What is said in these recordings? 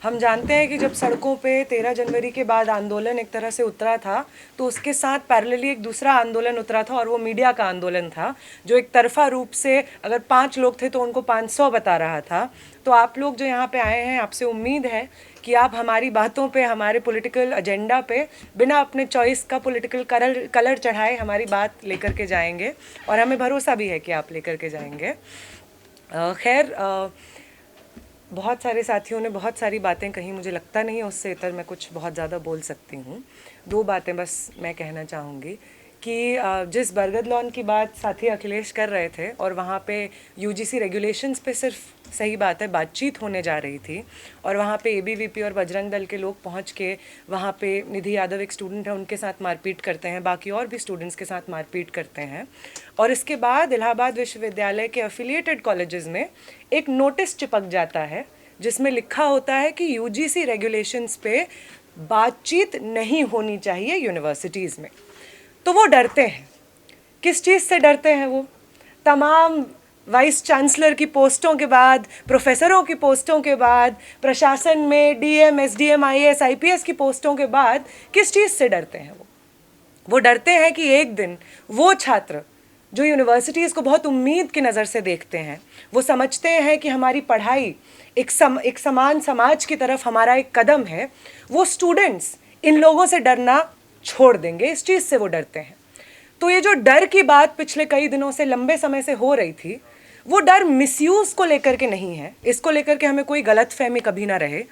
हम जानते हैं कि जब सड़कों पे 13 जनवरी के बाद आंदोलन एक तरह से उतरा था, तो उसके साथ पैरेलली एक दूसरा आंदोलन उतरा था और वो मीडिया का आंदोलन था, जो एक तरफा रूप से अगर 5 लोग थे तो उनको 500 बता रहा था। तो आप लोग जो यहाँ पे आए हैं, आपसे उम्मीद है कि आप हमारी बातों पे, हमारे पॉलिटिकल एजेंडा पे बिना अपने चॉइस का पॉलिटिकल कलर चढ़ाए हमारी बात लेकर के जाएंगे, और हमें भरोसा भी है कि आप लेकर के जाएंगे। खैर, बहुत सारे साथियों ने बहुत सारी बातें कही, मुझे लगता नहीं है उससे इतर मैं कुछ बहुत ज़्यादा बोल सकती हूँ। 2 बातें बस मैं कहना चाहूँगी कि जिस बरगद लॉन की बात साथी अखिलेश कर रहे थे और वहाँ पे यूजीसी रेगुलेशंस पे सिर्फ, सही बात है, बातचीत होने जा रही थी और वहाँ पे एबीवीपी और बजरंग दल के लोग पहुँच के वहाँ पे निधि यादव एक स्टूडेंट है, उनके साथ मारपीट करते हैं, बाकी और भी स्टूडेंट्स के साथ मारपीट करते हैं। और इसके बाद इलाहाबाद विश्वविद्यालय के एफिलिएटेड कॉलेजेस में एक नोटिस चिपक जाता है जिसमें लिखा होता है कि यूजीसी रेगुलेशंस पे बातचीत नहीं होनी चाहिए यूनिवर्सिटीज़ में। तो वो डरते हैं। किस चीज़ से डरते हैं वो? तमाम वाइस चांसलर की पोस्टों के बाद, प्रोफेसरों की पोस्टों के बाद, प्रशासन में डीएम, एसडीएम, आईएएस, आईपीएस की पोस्टों के बाद किस चीज़ से डरते हैं वो डरते हैं कि एक दिन वो छात्र जो यूनिवर्सिटीज़ को बहुत उम्मीद की नज़र से देखते हैं, वो समझते हैं कि हमारी पढ़ाई एक समान समाज की तरफ हमारा एक कदम है, वो स्टूडेंट्स इन लोगों से डरना छोड़ देंगे। इस चीज़ से वो डरते हैं। तो ये जो डर की बात पिछले कई दिनों से, लंबे समय से हो रही थी, वो डर मिसयूज़ को लेकर के नहीं है। इसको लेकर के हमें कोई गलतफहमी कभी ना रहे।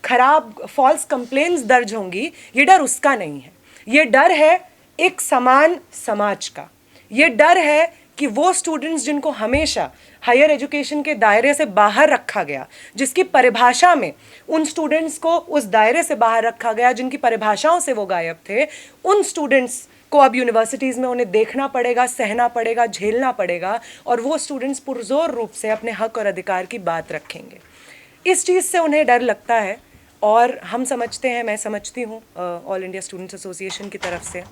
खराब फॉल्स कंप्लेंट्स दर्ज होंगी, ये डर उसका नहीं है। ये डर है एक समान समाज का। ये डर है कि वो स्टूडेंट्स जिनको हमेशा हायर एजुकेशन के दायरे से बाहर रखा गया, जिसकी परिभाषा में उन स्टूडेंट्स को उस दायरे से बाहर रखा गया, जिनकी परिभाषाओं से वो गायब थे, उन स्टूडेंट्स को अब यूनिवर्सिटीज़ में उन्हें देखना पड़ेगा, सहना पड़ेगा, झेलना पड़ेगा, और वो स्टूडेंट्स पुरजोर रूप से अपने हक और अधिकार की बात रखेंगे। इस चीज़ से उन्हें डर लगता है। और हम समझते हैं, मैं समझती हूँ ऑल इंडिया स्टूडेंट्स एसोसिएशन की तरफ से,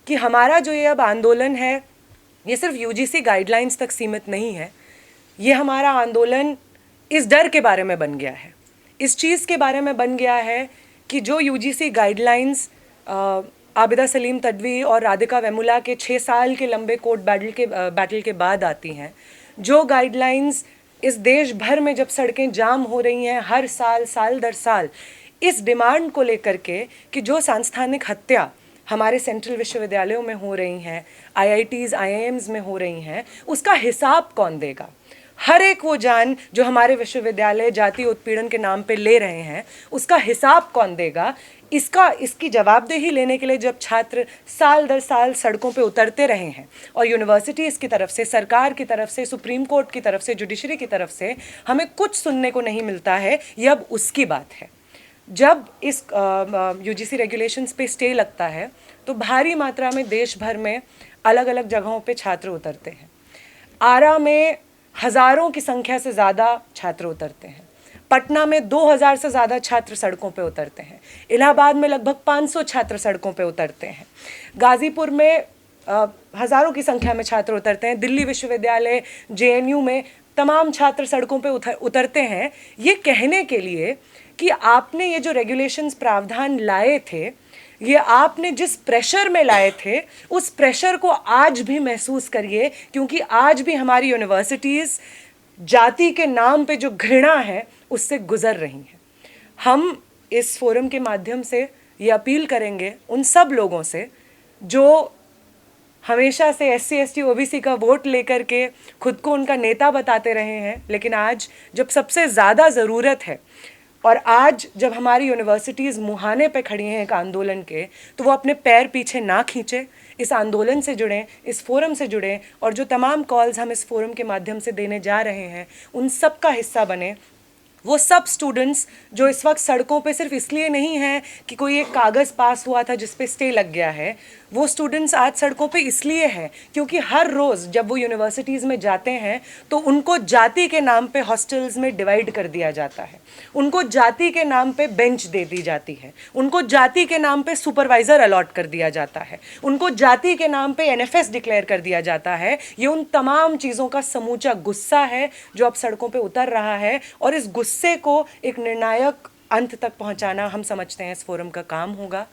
कि हमारा जो ये अब आंदोलन है, ये सिर्फ यूजीसी गाइडलाइंस तक सीमित नहीं है। ये हमारा आंदोलन इस डर के बारे में बन गया है, इस चीज़ के बारे में बन गया है कि जो यूजीसी गाइडलाइंस आबिदा सलीम तडवी और राधिका वेमुला के 6 साल के लंबे कोर्ट बैटल के बाद आती हैं, जो गाइडलाइंस इस देश भर में जब सड़कें जाम हो रही हैं हर साल, साल दर साल, इस डिमांड को लेकर के कि जो सांस्थानिक हत्या हमारे सेंट्रल विश्वविद्यालयों में हो रही हैं, आईआईटीज़, आईआईएम्स में हो रही हैं, उसका हिसाब कौन देगा? हर एक वो जान जो हमारे विश्वविद्यालय जाति उत्पीड़न के नाम पे ले रहे हैं, उसका हिसाब कौन देगा? इसकी जवाबदेही लेने के लिए जब छात्र साल दर साल सड़कों पे उतरते रहे हैं और यूनिवर्सिटीज़ की तरफ से, सरकार की तरफ से, सुप्रीम कोर्ट की तरफ से, जुडिशरी की तरफ से हमें कुछ सुनने को नहीं मिलता है, ये अब उसकी बात है। जब इस यूजीसी रेगुलेशंस पे स्टे लगता है तो भारी मात्रा में देश भर में अलग अलग जगहों पे छात्र उतरते हैं। आरा में हज़ारों की संख्या से ज़्यादा छात्र उतरते हैं। पटना में 2000 से ज़्यादा छात्र सड़कों पे उतरते हैं। इलाहाबाद में लगभग 500 छात्र सड़कों पे उतरते हैं। गाज़ीपुर में हज़ारों की संख्या में छात्र उतरते हैं। दिल्ली विश्वविद्यालय, जेएनयू में तमाम छात्र सड़कों पे उतरते हैं, ये कहने के लिए कि आपने ये जो रेगुलेशंस प्रावधान लाए थे, ये आपने जिस प्रेशर में लाए थे, उस प्रेशर को आज भी महसूस करिए, क्योंकि आज भी हमारी यूनिवर्सिटीज़ जाति के नाम पे जो घृणा है उससे गुजर रही हैं। हम इस फोरम के माध्यम से ये अपील करेंगे उन सब लोगों से जो हमेशा से एससी, एसटी, ओबीसी का वोट लेकर के खुद को उनका नेता बताते रहे हैं, लेकिन आज जब सबसे ज़्यादा ज़रूरत है और आज जब हमारी यूनिवर्सिटीज़ मुहाने पे खड़ी हैं एक आंदोलन के, तो वो अपने पैर पीछे ना खींचे, इस आंदोलन से जुड़ें, इस फोरम से जुड़ें, और जो तमाम कॉल्स हम इस फोरम के माध्यम से देने जा रहे हैं उन सब का हिस्सा बने। वो सब स्टूडेंट्स जो इस वक्त सड़कों पे सिर्फ इसलिए नहीं हैं कि कोई एक कागज़ पास हुआ था जिस पे स्टे लग गया है, वो स्टूडेंट्स आज सड़कों पे इसलिए हैं क्योंकि हर रोज़ जब वो यूनिवर्सिटीज़ में जाते हैं तो उनको जाति के नाम पे हॉस्टल्स में डिवाइड कर दिया जाता है, उनको जाति के नाम पे बेंच दे दी जाती है, उनको जाति के नाम पे सुपरवाइज़र अलॉट कर दिया जाता है, उनको जाति के नाम पे एनएफएस डिक्लेयर कर दिया जाता है। ये उन तमाम चीज़ों का समूचा गुस्सा है जो अब सड़कों पर उतर रहा है, और इस गुस्से को एक निर्णायक अंत तक पहुंचाना हम समझते हैं इस फोरम का काम होगा।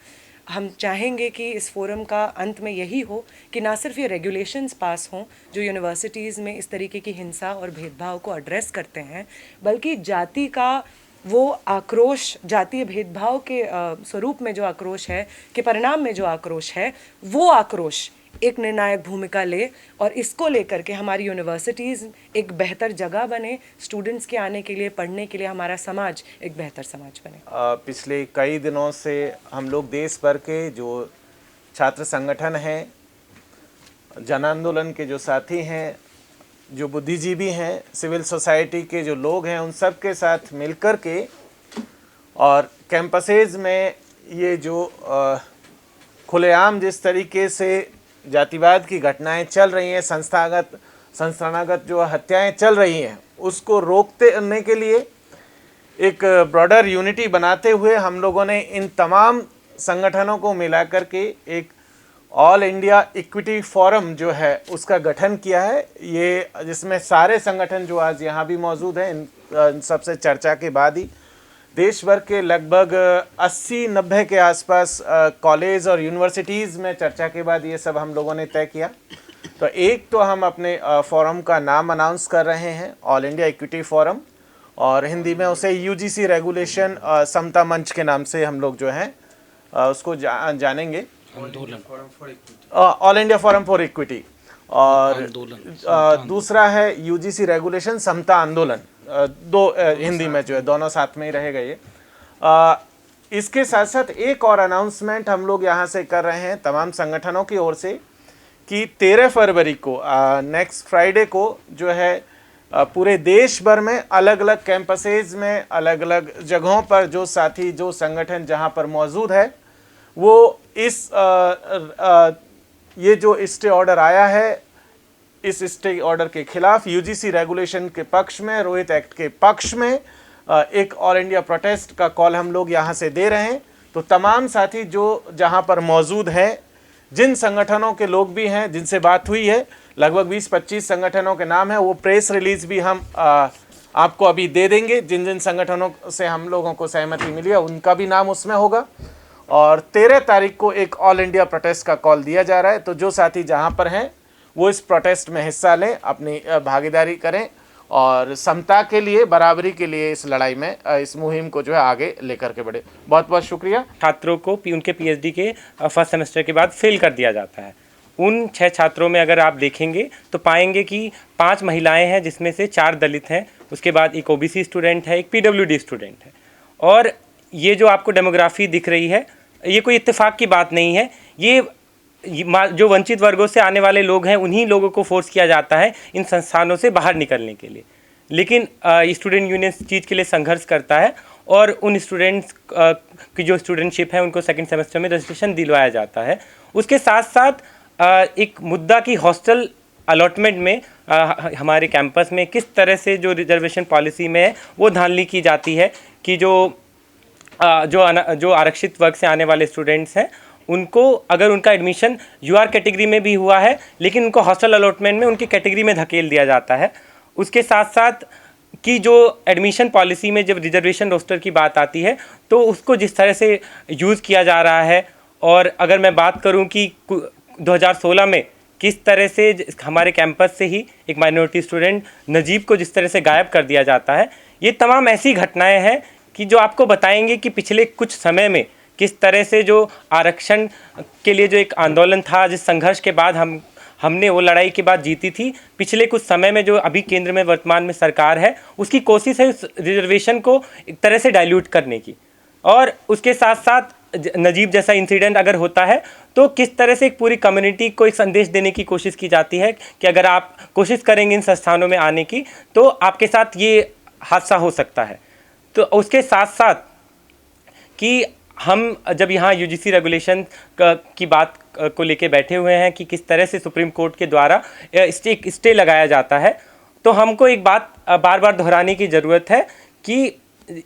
हम चाहेंगे कि इस फोरम का अंत में यही हो कि ना सिर्फ ये रेगुलेशंस पास हों जो यूनिवर्सिटीज़ में इस तरीके की हिंसा और भेदभाव को एड्रेस करते हैं, बल्कि जाति का वो आक्रोश, जातीय भेदभाव के स्वरूप में जो आक्रोश है, के परिणाम में जो आक्रोश है, वो आक्रोश एक निर्णायक भूमिका ले और इसको लेकर के हमारी यूनिवर्सिटीज़ एक बेहतर जगह बने, स्टूडेंट्स के आने के लिए, पढ़ने के लिए, हमारा समाज एक बेहतर समाज बने। पिछले कई दिनों से हम लोग देश भर के जो छात्र संगठन हैं, जन आंदोलन के जो साथी हैं, जो बुद्धिजीवी हैं, सिविल सोसाइटी के जो लोग हैं, उन सब के साथ मिलकर के और कैंपसेज में ये जो खुलेआम जिस तरीके से जातिवाद की घटनाएं चल रही हैं, संस्थानागत जो हत्याएं चल रही हैं, उसको रोकने के लिए एक ब्रॉडर यूनिटी बनाते हुए हम लोगों ने इन तमाम संगठनों को मिलाकर के एक ऑल इंडिया इक्विटी फोरम जो है उसका गठन किया है। ये जिसमें सारे संगठन जो आज यहाँ भी मौजूद हैं, इन सबसे चर्चा के बाद ही देश भर के लगभग 80-90 के आसपास कॉलेज और यूनिवर्सिटीज़ में चर्चा के बाद ये सब हम लोगों ने तय किया। तो एक तो हम अपने फोरम का नाम अनाउंस कर रहे हैं, ऑल इंडिया इक्विटी फोरम, और हिंदी में उसे यूजीसी रेगुलेशन समता मंच के नाम से हम लोग जो हैं उसको जानेंगे, all India forum for equity. और दूसरा है यूजीसी रेगुलेशन समता आंदोलन, दो हिंदी में जो है दोनों साथ में ही रहेगा ये। इसके साथ साथ एक और अनाउंसमेंट हम लोग यहाँ से कर रहे हैं तमाम संगठनों की ओर से कि 13 फरवरी को नेक्स्ट फ्राइडे को जो है पूरे देश भर में अलग अलग कैंपसेज में, अलग अलग जगहों पर जो साथी, जो संगठन जहाँ पर मौजूद है, वो इस ये जो स्टे ऑर्डर आया है, इस स्टे ऑर्डर के खिलाफ, यूजीसी रेगुलेशन के पक्ष में, रोहित एक्ट के पक्ष में एक ऑल इंडिया प्रोटेस्ट का कॉल हम लोग यहाँ से दे रहे हैं। तो तमाम साथी जो जहाँ पर मौजूद हैं, जिन संगठनों के लोग भी हैं जिनसे बात हुई है, लगभग 20-25 संगठनों के नाम है, वो प्रेस रिलीज भी हम आपको अभी दे देंगे। जिन जिन संगठनों से हम लोगों को सहमति मिली है उनका भी नाम उसमें होगा। और 13 तारीख को एक ऑल इंडिया प्रोटेस्ट का कॉल दिया जा रहा है। तो जो साथी जहाँ पर हैं वो इस प्रोटेस्ट में हिस्सा लें, अपनी भागीदारी करें और समता के लिए, बराबरी के लिए इस लड़ाई में, इस मुहिम को जो है आगे लेकर के बढ़े। बहुत बहुत शुक्रिया। छात्रों को उनके पीएचडी के फर्स्ट सेमेस्टर के बाद फेल कर दिया जाता है। उन 6 छात्रों में अगर आप देखेंगे तो पाएंगे कि 5 महिलाएं हैं, जिसमें से 4 दलित हैं, उसके बाद एक ओबीसी स्टूडेंट है, एक पीडब्ल्यूडी स्टूडेंट है। और ये जो आपको डेमोग्राफी दिख रही है, ये कोई इत्तेफाक की बात नहीं है। ये जो वंचित वर्गों से आने वाले लोग हैं, उन्हीं लोगों को फोर्स किया जाता है इन संस्थानों से बाहर निकलने के लिए। लेकिन स्टूडेंट यूनियन इस चीज़ के लिए संघर्ष करता है और उन स्टूडेंट्स की जो स्टूडेंटशिप है उनको सेकंड सेमेस्टर में रजिस्ट्रेशन दिलवाया जाता है। उसके साथ साथ एक मुद्दा की हॉस्टल अलॉटमेंट में हमारे कैंपस में किस तरह से जो रिजर्वेशन पॉलिसी में है वो धांधली की जाती है कि जो आरक्षित वर्ग से आने वाले स्टूडेंट्स हैं, उनको अगर उनका एडमिशन यूआर कैटेगरी में भी हुआ है, लेकिन उनको हॉस्टल अलॉटमेंट में उनकी कैटेगरी में धकेल दिया जाता है। उसके साथ साथ कि जो एडमिशन पॉलिसी में जब रिजर्वेशन रोस्टर की बात आती है तो उसको जिस तरह से यूज़ किया जा रहा है, और अगर मैं बात करूं कि 2016 में किस तरह से हमारे कैंपस से ही एक माइनॉरिटी स्टूडेंट नजीब को जिस तरह से गायब कर दिया जाता है, ये तमाम ऐसी घटनाएं हैं कि जो आपको बताएंगे कि पिछले कुछ समय में किस तरह से जो आरक्षण के लिए जो एक आंदोलन था, जिस संघर्ष के बाद हमने वो लड़ाई के बाद जीती थी, पिछले कुछ समय में जो अभी केंद्र में वर्तमान में सरकार है, उसकी कोशिश है उस रिजर्वेशन को एक तरह से डाइल्यूट करने की। और उसके साथ साथ नजीब जैसा इंसिडेंट अगर होता है तो किस तरह से एक पूरी कम्युनिटी को एक संदेश देने की कोशिश की जाती है कि अगर आप कोशिश करेंगे इन संस्थानों में आने की तो आपके साथ ये हादसा हो सकता है। तो उसके साथ साथ कि हम जब यहाँ यूजीसी रेगुलेशन की बात को लेके बैठे हुए हैं कि किस तरह से सुप्रीम कोर्ट के द्वारा स्टे लगाया जाता है, तो हमको एक बात बार बार दोहराने की ज़रूरत है कि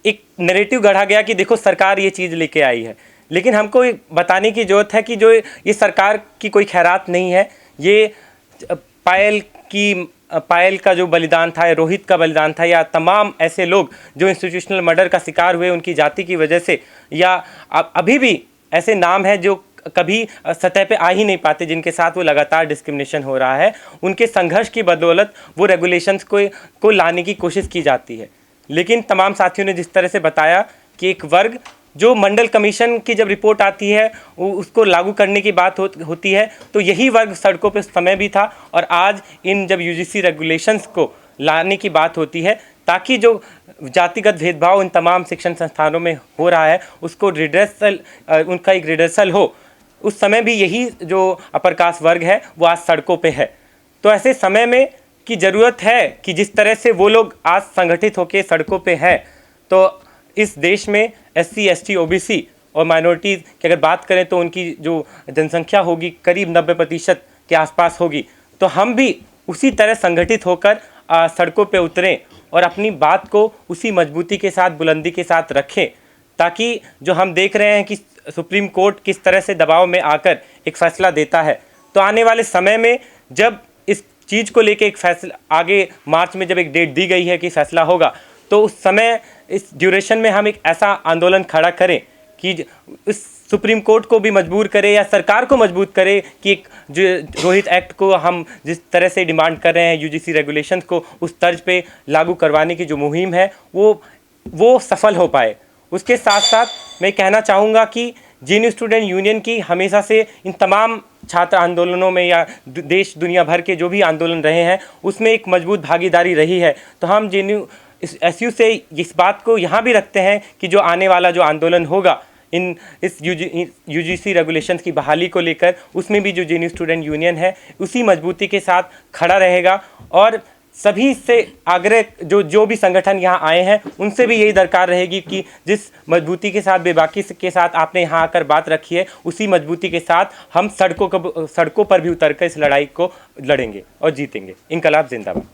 एक नैरेटिव गढ़ा गया कि देखो सरकार ये चीज़ लेके आई है, लेकिन हमको बताने की ज़रूरत है कि जो ये सरकार की कोई खैरात नहीं है। ये पायल की पायल का जो बलिदान था या रोहित का बलिदान था या तमाम ऐसे लोग जो इंस्टीट्यूशनल मर्डर का शिकार हुए उनकी जाति की वजह से, या अभी भी ऐसे नाम हैं जो कभी सतह पे आ ही नहीं पाते, जिनके साथ वो लगातार डिस्क्रिमिनेशन हो रहा है, उनके संघर्ष की बदौलत वो रेगुलेशंस को लाने की कोशिश की जाती है। लेकिन तमाम साथियों ने जिस तरह से बताया कि एक वर्ग जो मंडल कमीशन की जब रिपोर्ट आती है उसको लागू करने की बात होती है, तो यही वर्ग सड़कों पे उस समय भी था, और आज इन जब यूजीसी रेगुलेशंस को लाने की बात होती है ताकि जो जातिगत भेदभाव इन तमाम शिक्षण संस्थानों में हो रहा है उसको उनका एक रिडर्सल हो, उस समय भी यही जो अपर कास्ट वर्ग है वो आज सड़कों पे है। तो ऐसे समय में की ज़रूरत है कि जिस तरह से वो लोग आज संगठित होकर सड़कों पे हैं, तो इस देश में SC, ST, OBC और माइनॉरिटीज़ की अगर बात करें तो उनकी जो जनसंख्या होगी करीब 90% के आसपास होगी। तो हम भी उसी तरह संगठित होकर सड़कों पे उतरें और अपनी बात को उसी मजबूती के साथ, बुलंदी के साथ रखें, ताकि जो हम देख रहे हैं कि सुप्रीम कोर्ट किस तरह से दबाव में आकर एक फ़ैसला देता है, तो आने वाले समय में जब इस चीज़ को लेके एक फैसला आगे मार्च में जब एक डेट दी गई है कि फ़ैसला होगा, तो उस समय इस ड्यूरेशन में हम एक ऐसा आंदोलन खड़ा करें कि इस सुप्रीम कोर्ट को भी मजबूर करे या सरकार को मजबूर करे कि एक जो रोहित एक्ट को हम जिस तरह से डिमांड कर रहे हैं, यूजीसी रेगुलेशंस को उस तर्ज पे लागू करवाने की जो मुहिम है वो सफल हो पाए। उसके साथ साथ मैं कहना चाहूँगा कि जेएनयू स्टूडेंट यूनियन की हमेशा से इन तमाम छात्र आंदोलनों में या देश दुनिया भर के जो भी आंदोलन रहे हैं उसमें एक मजबूत भागीदारी रही है। तो हम जेएनयू SU से इस बात को यहाँ भी रखते हैं कि जो आने वाला जो आंदोलन होगा इस यूजीसी रेगुलेशंस की बहाली को लेकर, उसमें भी जो जेएनयू स्टूडेंट यूनियन है उसी मजबूती के साथ खड़ा रहेगा। और सभी से आग्रह जो भी संगठन यहाँ आए हैं उनसे भी यही दरकार रहेगी कि जिस मजबूती के साथ, बेबाकी के साथ आपने यहाँ आकर बात रखी है, उसी मजबूती के साथ हम सड़कों पर भी उतरकर इस लड़ाई को लड़ेंगे और जीतेंगे। इनकलाब जिंदाबाद।